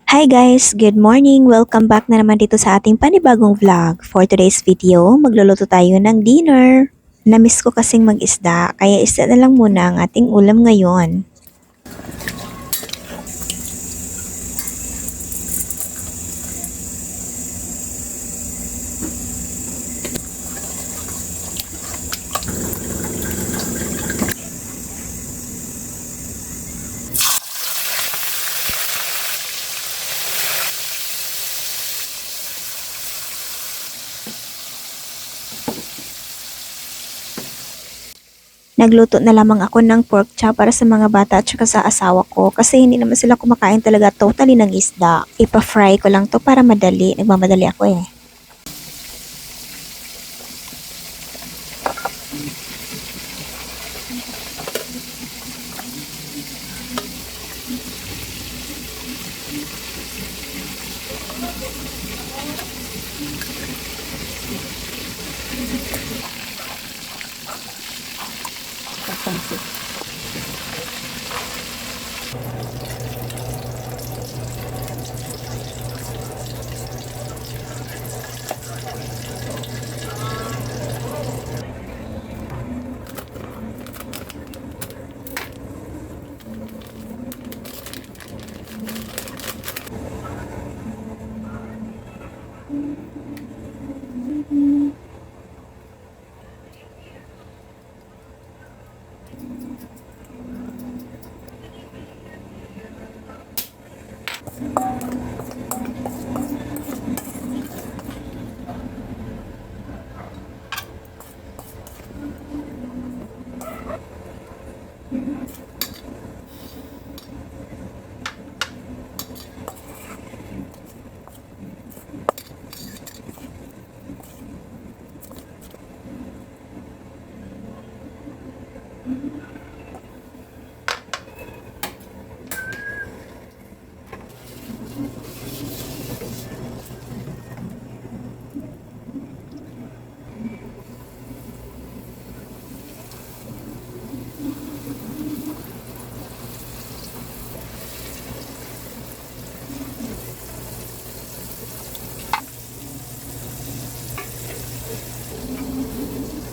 Hi guys! Good morning! Welcome back na naman dito sa ating panibagong vlog. For today's video, magluluto tayo ng dinner. Namiss ko kasing mag-isda, kaya isda na lang muna ang ating ulam ngayon. Nagluto na lamang ako ng pork chop para sa mga bata at saka sa asawa ko kasi hindi naman sila kumakain talaga totally ng isda. Ipa-fry ko lang to para madali. Nagmamadali ako eh.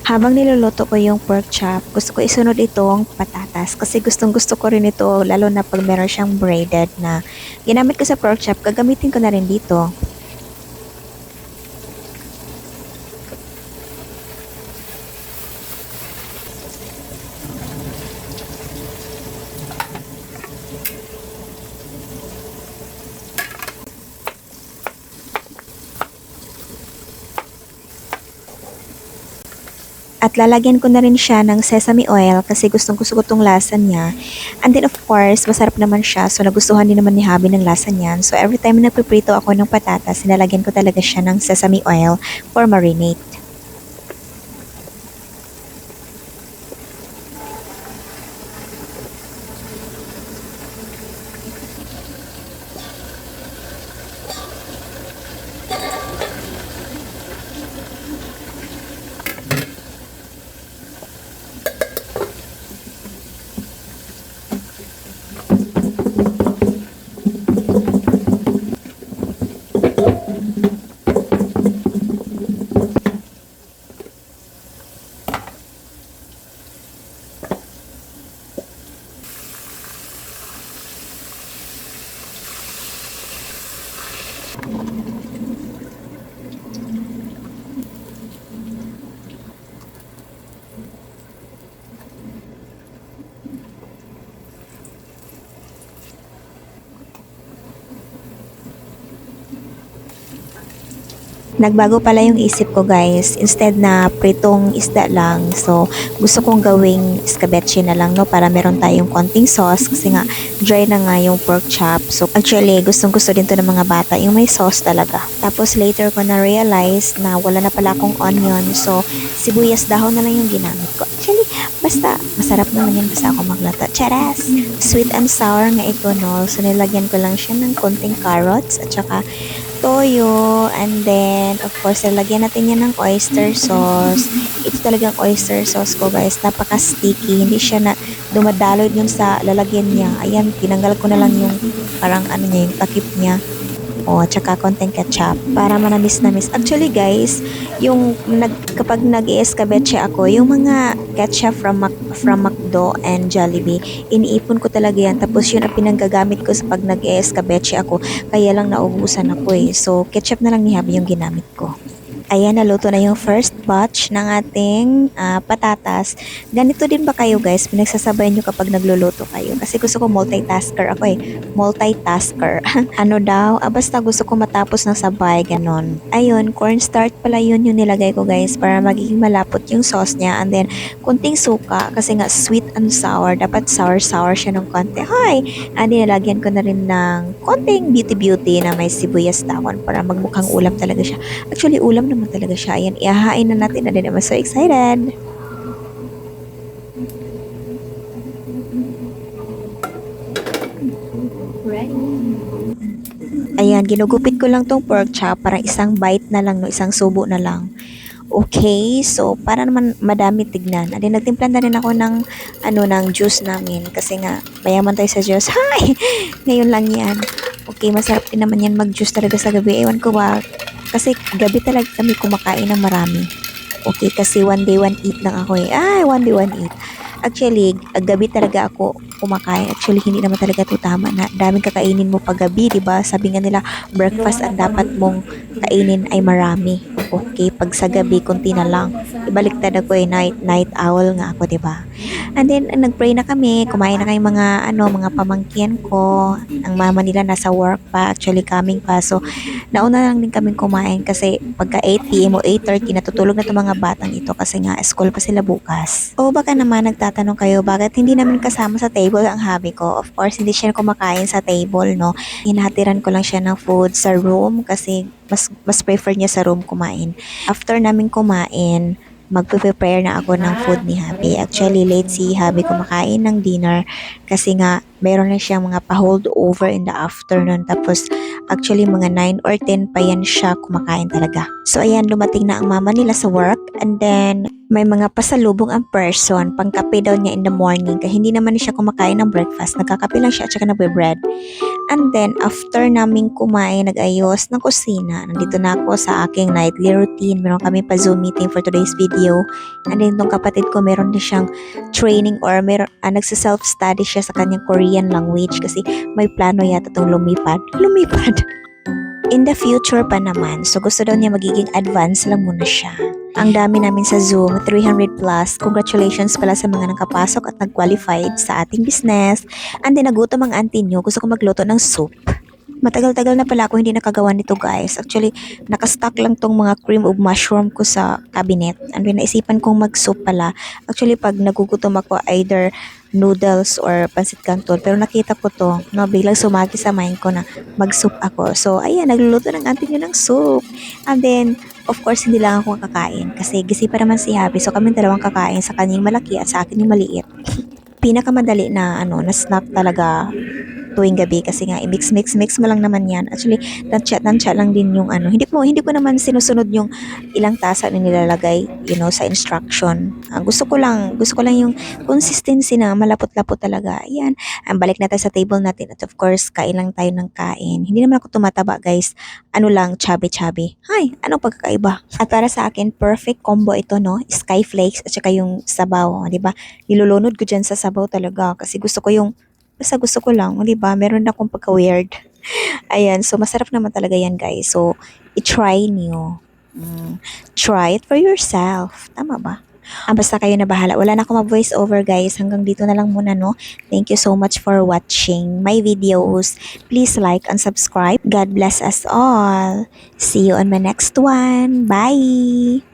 Habang niluluto ko yung pork chop, gusto ko isunod itong patatas kasi gustong gusto ko rin ito lalo na pag meron siyang braided na ginamit ko sa pork chop, gagamitin ko na rin dito. At lalagyan ko na rin siya ng sesame oil kasi gustong gusto ko itong lasa niya. And then of course, masarap naman siya. So nagustuhan din naman ni Habi ng lasa niyan. So every time na nagpiprito ako ng patatas, nilalagyan ko talaga siya ng sesame oil for marinate. Nagbago pala yung isip ko guys. Instead na pritong isda lang, so gusto kong gawing escabeche na lang no para meron tayong konting sauce kasi nga dry na nga yung pork chop. So actually gustong gusto din to ng mga bata yung may sauce talaga. Tapos later ko na realize na wala na pala akong onion, so sibuyas dahon na lang yung ginamit ko. Actually basta masarap naman yan basta ako magluto. Charas! Sweet and sour nga ito no. So nilagyan ko lang siya ng konting carrots at saka toyo, and then of course lalagyan natin yan ng oyster sauce. Ito talagang oyster sauce ko guys, napaka sticky, hindi siya na dumadaloy yun sa lalagyan niya. Ayan, tinanggal ko na lang yung parang ano niya, yung takip niya. O, tsaka konting ketchup para manamis-namis. Actually guys, kapag nag-i-escabeche ako, yung mga ketchup from McDo and Jollibee, iniipon ko talaga yan. Tapos yun ang pinanggagamit ko sa pag nag-i-escabeche ako. Kaya lang naubusan ako eh. So, ketchup na lang ni Habi yung ginamit ko. Ayan, naluto na yung first batch ng ating patatas. Ganito din ba kayo guys? Pinagsasabay nyo kapag nagluluto kayo? Kasi gusto ko multitasker ako eh. Multitasker. Ano daw? Basta gusto ko matapos ng sabay, ganon. Ayun, cornstarch pala yun yung nilagay ko guys para magiging malapot yung sauce niya. And then, kunting suka kasi nga sweet and sour. Dapat sour-sour siya ng konti. Hi! And nilagyan ko na rin ng konting beauty-beauty na may sibuyas dahon para magmukhang ulam talaga siya. Actually, ulam naman talaga siya. Ayan, ihahain na natin. And then, I'm so excited. Ayan, ginugupit ko lang tong pork chop. Parang isang bite na lang, no? Isang subo na lang. Okay, so para naman madami tignan. And then, nagtimpla na rin ako ng juice namin. Kasi nga, mayaman tayo sa juice. Hi! Ngayon lang yan. Okay, masarap din naman yan mag-juice talaga sa gabi. Ewan ko ba, kasi gabi talaga kami kumakain ng marami. Okay, kasi one day one eat lang ako eh. Ay, one day one eat. Actually, gabi talaga ako kumakain. Actually, hindi naman talaga ito tama na daming kakainin mo pag gabi, di ba? Sabi nga nila, breakfast ang dapat mong kainin ay marami. Okay, pag sa gabi, konti na lang. Ibaliktad ako eh, night owl nga ako, di ba? And then, nag-pray na kami. Kumain na kayong mga pamangkin ko. Ang mama nila nasa work pa, actually coming pa. So, nauna lang din kaming kumain kasi pagka 8 p.m. o 8:30, natutulog na itong mga batang ito kasi nga, school pa sila bukas. O baka naman nagtatanong kayo, bakit hindi namin kasama sa table ang hubby ko? Of course, hindi siya kumakain sa table, no? Hinahatiran ko lang siya ng food sa room kasi mas prefer niya sa room kumain. After namin kumain, magpe-prepare na ako ng food ni Habi. Actually, late si Habi kumakain ng dinner kasi nga meron na siyang mga pa-hold over in the afternoon. Tapos, actually, mga 9 or 10 pa yan siya kumakain talaga. So, ayan, dumating na ang mama nila sa work. And then, may mga pasalubong ang person. Pangkape daw niya in the morning. Kaya hindi naman siya kumakain ng breakfast. Nagkakape lang siya at saka nagbe-bread. And then, after naming kumain, nag-ayos ng kusina. Nandito na ako sa aking nightly routine. Meron kami pa Zoom meeting for today's video. And then, itong kapatid ko, meron din siyang training or nagsa-self-study siya sa kanyang Korean language kasi may plano yata itong lumipad. In the future pa naman. So, gusto daw niya magiging advanced lang muna siya. Ang dami namin sa Zoom, 300 plus. Congratulations pala sa mga nakapasok at nag-qualified sa ating business. And then, nagutom ang auntie nyo. Gusto ko magluto ng soup. Matagal-tagal na pala ako hindi nakagawa nito guys. Actually, nakastock lang tong mga cream of mushroom ko sa cabinet. And then, naisipan kong mag-soup pala. Actually, pag nagugutom ako, either noodles or pansit canton. Pero nakita ko to, no, biglang sumagi sa mind ko na mag-soup ako. So, ayan, nagluluto ng auntie nyo ng soup. And then, of course, hindi lang ako kakain. Kasi gisi pa naman si Happy. So, kami dalawang kakain sa kanyang malaki at sa akin yung maliit. Pinakamadali na snack talaga tuwing gabi kasi nga i-mix mo lang naman yan. Actually, tansya lang din yung hindi ko naman sinusunod yung ilang tasa na nilalagay, sa instruction. Gusto ko lang yung consistency na malapot-lapot talaga. Ayan. Balik na tayo sa table natin at of course, kain lang tayo ng kain. Hindi naman ako tumataba, guys. Chubby-chubby. Hay, anong pagkakaiba? At para sa akin, perfect combo ito, no? Skyflakes at saka yung sabaw, 'di ba? Nilulunod ko diyan sa sabaw talaga kasi basta gusto ko lang, di ba? Meron akong pagka-weird. Ayan, so masarap naman talaga yan, guys. So, i-try niyo. Try it for yourself. Tama ba? Basta kayo na bahala. Wala na akong mag-voice over, guys. Hanggang dito na lang muna, no? Thank you so much for watching my videos. Please like and subscribe. God bless us all. See you on my next one. Bye!